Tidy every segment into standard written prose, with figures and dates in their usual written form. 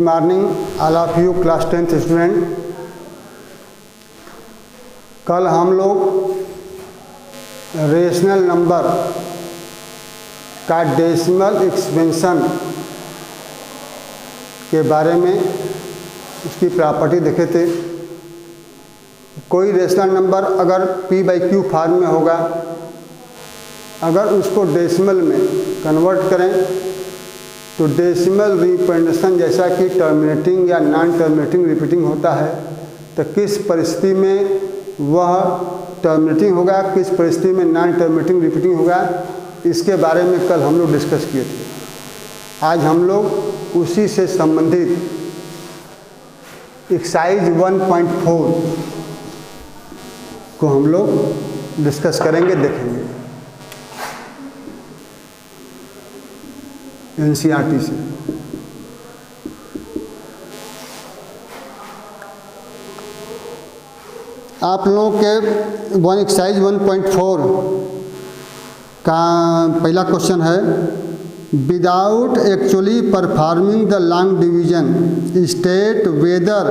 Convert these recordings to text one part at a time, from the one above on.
Morning all of you class 10th student. कल हम लोग रेशनल नंबर का डेसिमल एक्सपेंशन के बारे में उसकी प्रॉपर्टी देखे थे। कोई रेशनल नंबर अगर p/q फॉर्म में होगा, अगर उसको डेसिमल में कन्वर्ट करें तो डेसिमल रिप्रेजेंटेशन जैसा कि टर्मिनेटिंग या नॉन टर्मिनेटिंग रिपीटिंग होता है, तो किस परिस्थिति में वह टर्मिनेटिंग होगा, किस परिस्थिति में नॉन टर्मिनेटिंग रिपीटिंग होगा, इसके बारे में कल हम लोग डिस्कस किए थे। आज हम लोग उसी से संबंधित एक्सरसाइज 1.4 को हम लोग डिस्कस करेंगे, देखेंगे एनसीईआरटी से। आप लोगों के एक्सरसाइज 1.4 का पहला क्वेश्चन है, without actually performing the long division state whether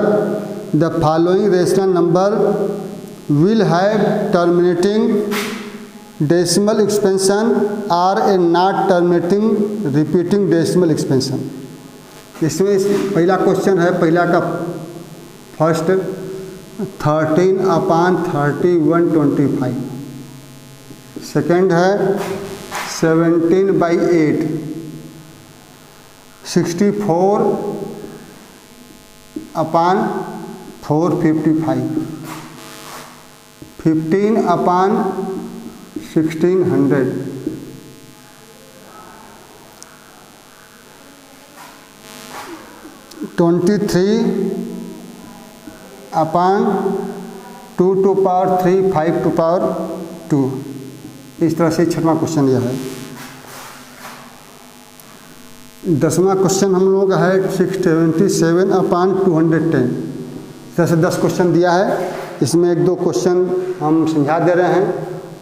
the following rational number will have terminating decimal expansion or a not terminating repeating decimal expansion. इसमें पहला क्वेश्चन है, पहला का फर्स्ट 13/31/25, सेकेंड है 17/8, 64/455, 15/1600, 23/2^3 5^2। इस तरह से छठवां क्वेश्चन यह है। 10वां क्वेश्चन हम लोगों का है 677/210। इस तरह से 10 क्वेश्चन दिया है। इसमें एक दो क्वेश्चन हम समझा दे रहे हैं,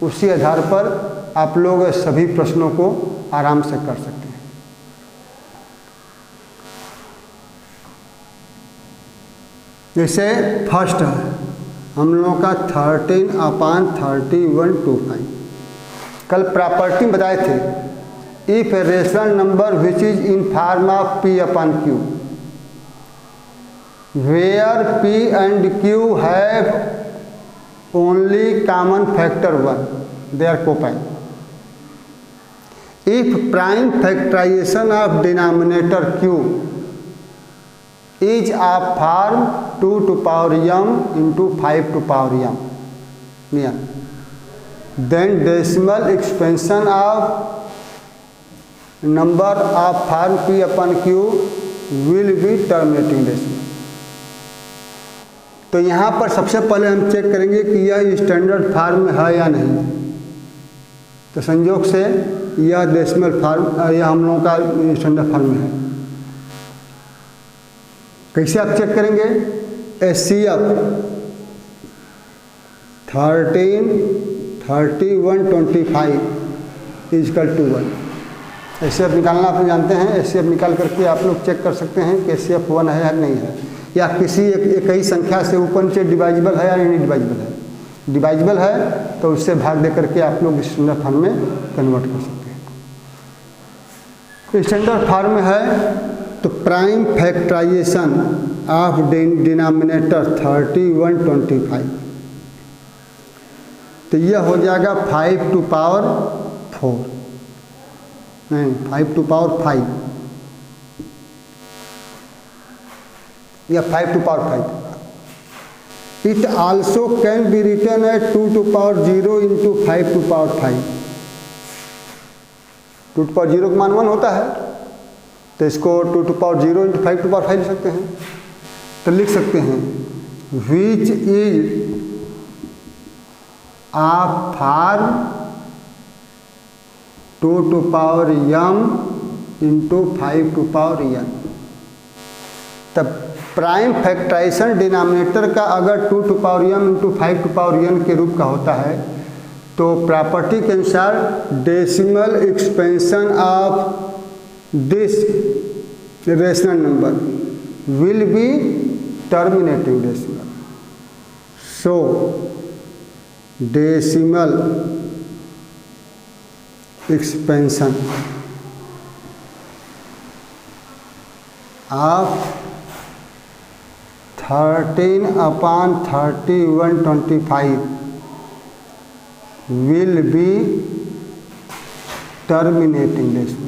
उसी आधार पर आप लोग सभी प्रश्नों को आराम से कर सकते हैं। जैसे फर्स्ट है हम लोगों का 13/31/25। कल प्रॉपर्टी बताए थे, if a rational number which is in form of p/q where p and q have only common factor 1, they are coprime. If prime factorization of denominator q is of form 2^m into 5^m, then decimal expansion of number of form p/q will be terminating decimal। तो यहाँ पर सबसे पहले हम check करेंगे कि यह standard form में है या नहीं। तो संयोग से यह डेसिमल फॉर्म, यह हम लोगों का स्टैंडर्ड फॉर्म में है। कैसे आप चेक करेंगे? HCF 13/31/25 = 1। HCF निकालना आप जानते हैं। HCF निकाल करके आप लोग चेक कर सकते हैं कि HCF 1 है या नहीं है, या किसी एक ही संख्या से ऊपर नीचे डिवाइजिबल है या नहीं डिवाइजिबल है। डिवाइजिबल है तो उससे भाग दे करके आप लोग स्टैंडर्ड फॉर्म में कन्वर्ट कर सकते हैं। स्टैंडर्ड फॉर्म में है तो प्राइम फैक्टराइजेशन ऑफ डिनोमिनेटर 31/25, तो यह हो जाएगा 5^4, नहीं 5^5 या 5^5। It also can be written at 2^0 into 5^5। 2^0 का मान 1 होता है, तो इसको 2^0 into 5^5 लिख सकते हैं। तो लिख सकते हैं which is of form 2^m into 5^n। तब प्राइम फैक्टराइजेशन डिनोमिनेटर का अगर 2^m into 5^n के रूप का होता है, तो प्रॉपर्टी के अनुसार decimal expansion of this rational number will be terminating decimal. So decimal expansion of 13/3125 will be terminating decimal.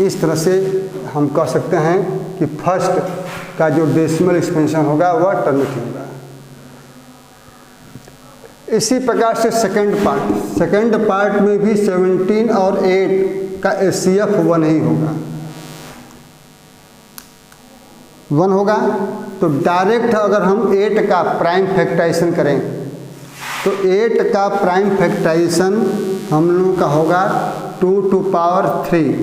इस तरह से हम कह सकते हैं कि फर्स्ट का जो डेसिमल एक्सपेंशन होगा वह टर्मिनेटिंग होगा। इसी प्रकार से सेकंड पार्ट में भी 17 और 8 का HCF 1 ही होगा, 1 होगा। तो डायरेक्ट अगर हम 8 का प्राइम फैक्टराइजेशन करें तो 8 का प्राइम फैक्टराइजेशन हम लोगों का होगा 2 to power 3।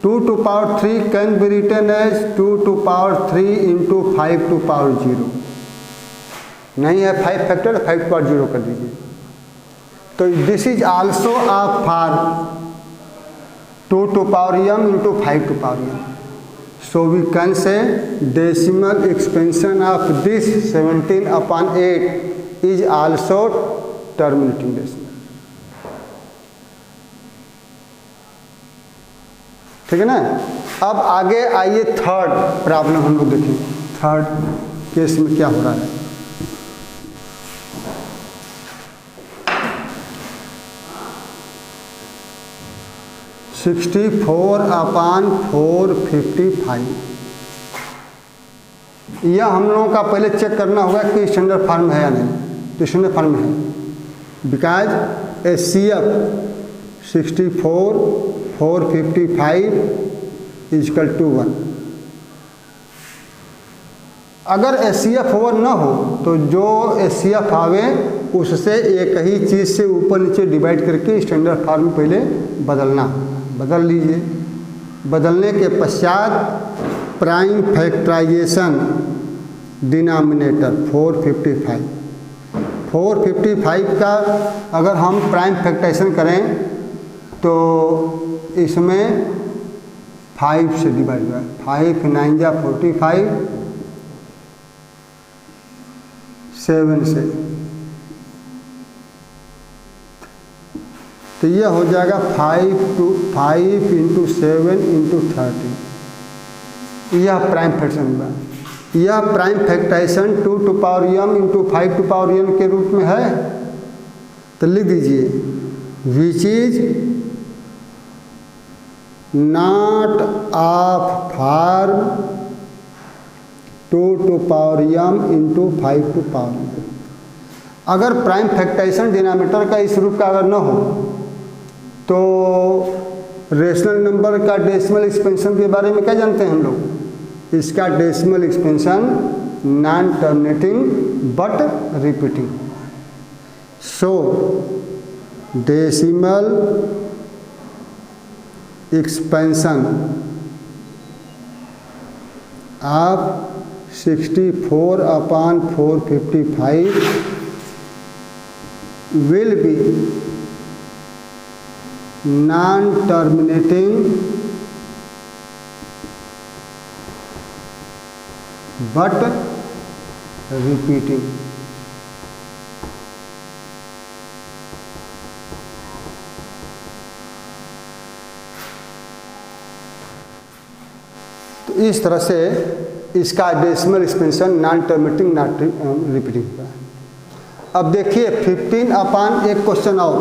2 to power 3 can be written as 2 to power 3 into 5 to power 0। नहीं है 5 फैक्टर, 5 to power 0 कर दीजिए। तो this is also for 2 to power m into 5 to power m। So we can say decimal expansion of this 17/8 is also terminating decimal। ठीक है ना। अब आगे आइए थर्ड प्रॉब्लम हम लोग देखें, थर्ड केस में क्या हो रहा है। सिक्सटी 4/455 यह हम लोगों का पहले चेक करना होगा कि स्टैंडर्ड फॉर्म है या नहीं। तो स्टैंडर्ड फॉर्म है, बिकॉज HCF 64/455 इजकल टू 1। अगर HCF 1 ना हो तो जो HCF आवे उससे एक ही चीज़ से ऊपर नीचे डिवाइड करके स्टैंडर्ड फॉर्म पहले बदलना, बदल लीजिए। बदलने के पश्चात प्राइम फैक्टराइजेशन डिनोमिनेटर 455 का अगर हम प्राइम फैक्टराइजेशन करें तो इसमें 5 से डिवाइड हुआ है। 5 9 जा 45, 7 से, तो यह हो जाएगा 5 into 7 into 30। यह प्राइम फैक्टराइजेशन हुआ। यह prime factorisation 2 to power m into 5 to power n के रूप में है। तो लिख दीजिए विच is not of form 2 to power m into 5 to power n। अगर प्राइम फैक्टराइजेशन डिनोमिनेटर का इस रूप का अगर न हो तो रेशनल नंबर का डेसिमल एक्सपेंशन के बारे में क्या जानते हैं हम लोग। इसका decimal expansion non terminating but repeating. So decimal expansion of 64/455 will be non-terminating but repeating। तो इस तरह से इसका decimal expansion non terminating not repeating होगा। अब देखिए 15 एक क्वेश्चन और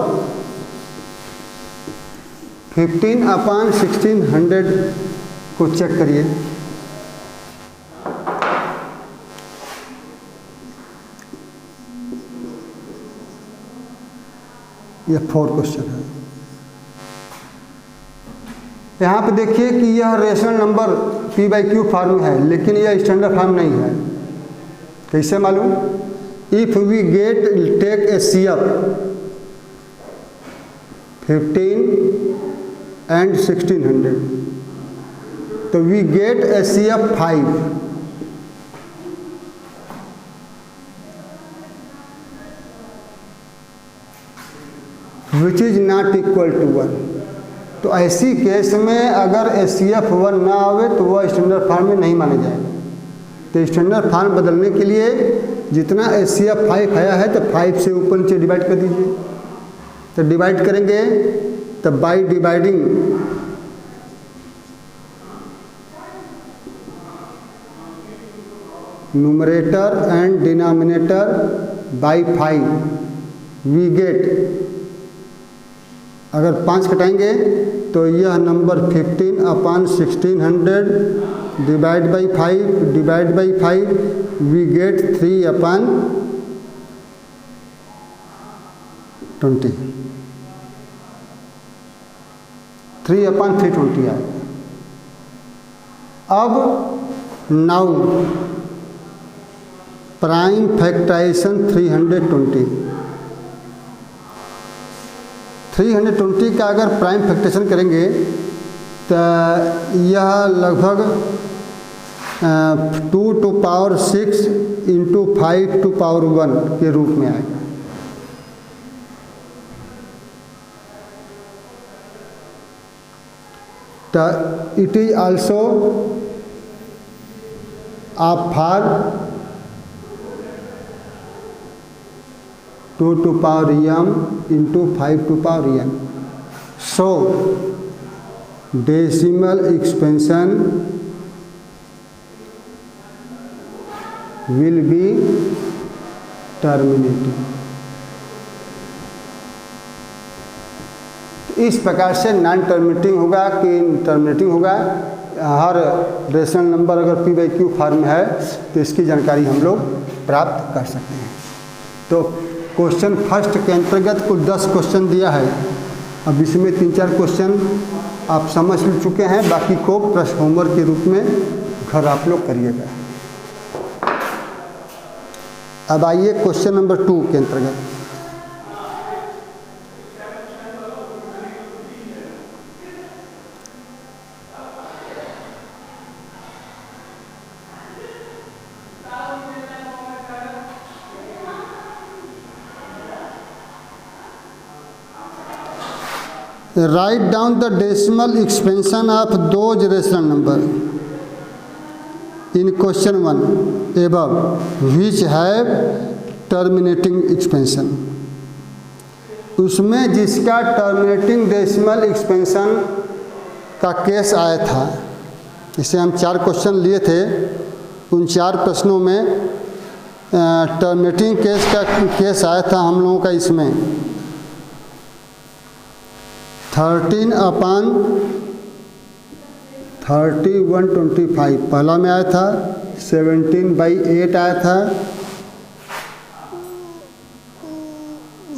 15/1600 को चेक करिए। यह 4 क्वेश्चन है। यहाँ पे देखिए कि यह रेशनल नंबर P/Q फॉर्म है, लेकिन यह स्टैंडर्ड फॉर्म नहीं है। कैसे मालूम? If we take HCF 15 and 1600 तो we get HCF 5। Which is not equal to 1। तो ऐसी केस में अगर HCF 1 ना आवे तो वह स्टैंडर्ड फॉर्म में नहीं माना जाएगा। तो स्टैंडर्ड फॉर्म बदलने के लिए जितना HCF 5 आया है तो 5 से ऊपर नीचे डिवाइड कर दीजिए। तो डिवाइड करेंगे तो by dividing numerator and denominator by 5 we get, अगर 5 घटाएंगे तो यह number 15/1600 divide by 5 we get 3/20 3/320 आएगा। अब नाउ प्राइम फैक्टराइजेशन 320 का अगर प्राइम फैक्टराइजेशन करेंगे तो यह लगभग 2 to power 6 into 5 to power 1 के रूप में आएगा। तो it is also for 2 to power m into 5 to power n। So decimal expansion will be terminating। इस प्रकार से नॉन टर्मिनेटिंग होगा कि टर्मिनेटिंग होगा। हर रेशनल नंबर अगर P/Q फॉर्म में है तो इसकी जानकारी हम लोग प्राप्त कर सकते हैं। तो क्वेश्चन फर्स्ट के अंतर्गत कुल 10 क्वेश्चन दिया है। अब इसमें 3-4 क्वेश्चन आप समझ चुके हैं, बाकी को प्रश्न होमवर्क के रूप में घर आप लोग करिएगा। अब आइए क्वेश्चन नंबर 2 के अंतर्गत। Write down the decimal expansion of those rational number in question 1 above which have terminating expansion। उसमें जिसका टर्मिनेटिंग डेसिमल एक्सपेंशन का केस आया था, इसे हम 4 क्वेश्चन लिए थे। उन 4 प्रश्नों में टर्मिनेटिंग केस आया था हम लोगों का। इसमें 13/3125 पहला में आया था, 17/8 आया था,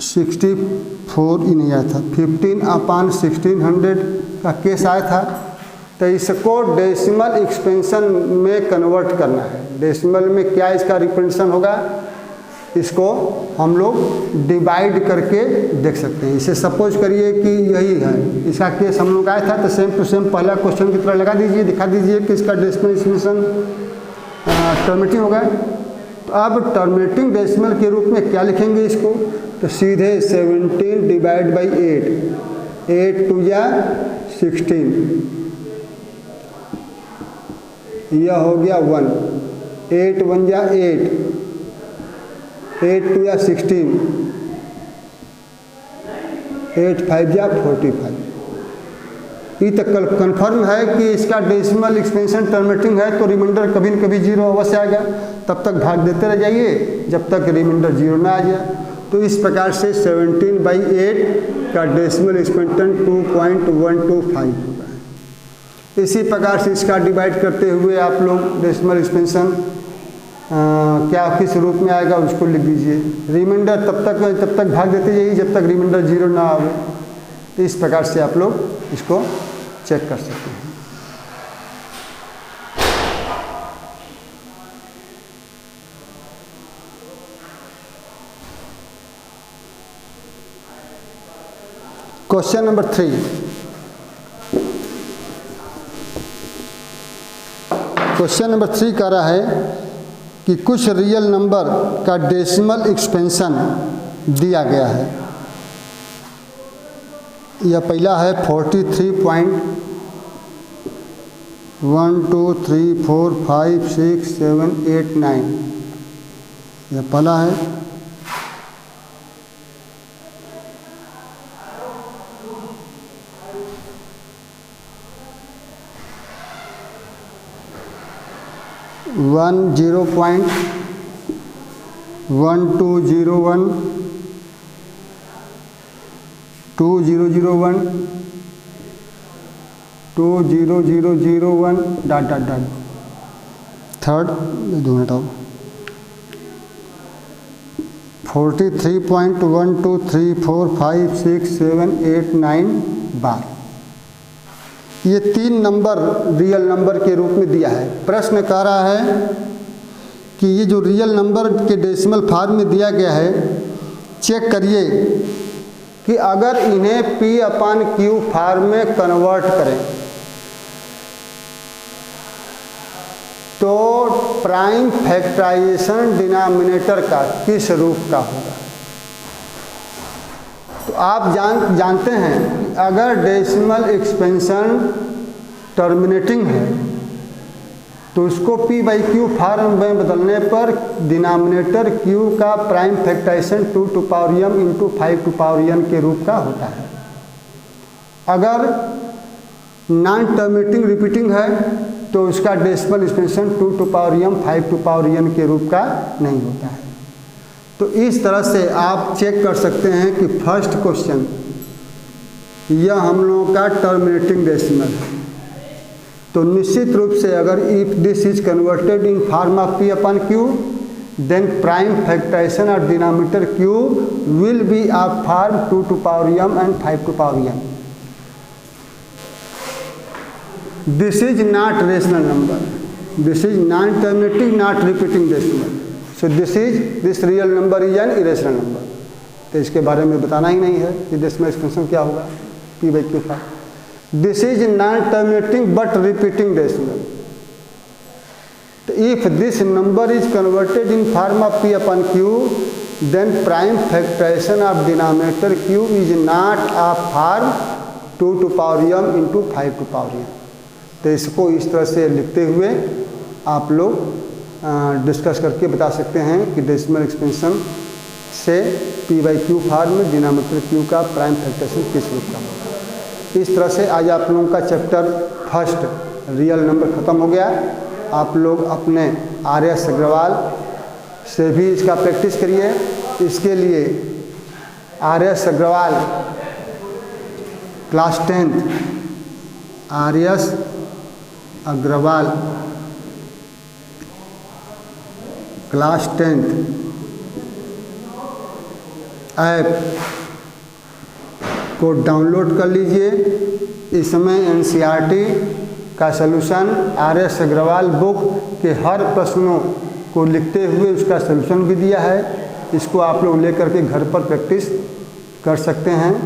64 ही नहीं आया था, 15/1600 का केस आया था। तो इसको डेसिमल एक्सपेंशन में कन्वर्ट करना है। डेसिमल में क्या इसका रिप्रेजेंटेशन होगा, इसको हम लोग डिवाइड करके देख सकते हैं। इसे सपोज करिए कि यही है, इसका केस हम लोग आया था, तो सेम टू सेम पहला क्वेश्चन की तरह लगा दीजिए, दिखा दीजिए कि इसका डेसिमल एक्सपेंशन टर्मिनेटिंग होगा। तो अब टर्मिनेटिंग डेसिमल के रूप में क्या लिखेंगे इसको, तो सीधे 17 डिवाइड बाई 8 2 या 16, यह हो गया 1, 8 1 या 8 2 या 16, 8 5 या 45। ये तक कन्फर्म है कि इसका डेसिमल एक्सपेंशन टर्मिनेटिंग है, तो रिमाइंडर कभी न कभी 0 अवश्य आएगा। तब तक भाग देते रह जाइए जब तक रिमाइंडर 0 ना आ जाए। तो इस प्रकार से 17/8 का डेसिमल एक्सपेंशन 2.125 होगा। इसी प्रकार से इसका डिवाइड करते हुए आप लोग डेसिमल एक्सपेंशन क्या किस रूप में आएगा उसको लिख दीजिए। रिमाइंडर तब तक भाग देते जाइए जब तक रिमाइंडर 0 ना आवे। तो इस प्रकार से आप लोग इसको चेक कर सकते हैं। Question number 3। क्वेश्चन नंबर 3 कह रहा है कि कुछ रियल नंबर का डेसिमल एक्सपेंशन दिया गया है। यह पहला है 43.123456789, यह पहला है। One 0.1201 2001 20001 dot dot dot. Third 2 minute आओ 43.123456789 बार। ये 3 नंबर रियल नंबर के रूप में दिया है। प्रश्न कह रहा है कि ये जो रियल नंबर के डेसिमल फॉर्म में दिया गया है, चेक करिए कि अगर इन्हें P/Q फॉर्म में कन्वर्ट करें तो प्राइम फैक्टराइजेशन डिनोमिनेटर का किस रूप का होगा। तो आप जानते हैं कि अगर डेसिमल एक्सपेंशन टर्मिनेटिंग है तो उसको P/Q फॉर्म में बदलने पर डिनोमिनेटर Q का prime factorization 2m into 5m के रूप का होता है। अगर नॉन टर्मिनेटिंग रिपीटिंग है तो उसका डेसिमल एक्सपेंशन 2m 5m के रूप का नहीं होता है। तो इस तरह से आप चेक कर सकते हैं कि फर्स्ट क्वेश्चन यह हम लोगों का टर्मिनेटिंग डेसिमल है। तो निश्चित रूप से अगर if this is converted in form of P/Q then prime factorization of denominator Q will be of form 2m and 5m। This is not rational number, this is non terminating not repeating decimal, so this real number is an irrational number. तो इसके बारे में बताना ही नहीं है कि decimal expansion क्या होगा P/Q form. This is non-terminating but repeating decimal. If this number is converted in form of P/Q, then prime factorization of denominator Q is not of form 2m into 5m। तो इसको इस तरह से लिखते हुए आप लोग डिस्कस करके बता सकते हैं कि डेसिमल एक्सपेंशन से P/Q फॉर्म में डिनोमिनेटर Q का प्राइम फैक्टराइजेशन किस रूप का होगा। इस तरह से आज आप लोगों का चैप्टर फर्स्ट रियल नंबर ख़त्म हो गया। आप लोग अपने RS अग्रवाल से भी इसका प्रैक्टिस करिए। इसके लिए RS Agarwal class 10th RS Agarwal class 10th app को डाउनलोड कर लीजिए। इसमें NCERT का सलूशन RS अग्रवाल बुक के हर प्रश्नों को लिखते हुए उसका सलूशन भी दिया है। इसको आप लोग लेकर के घर पर प्रैक्टिस कर सकते हैं।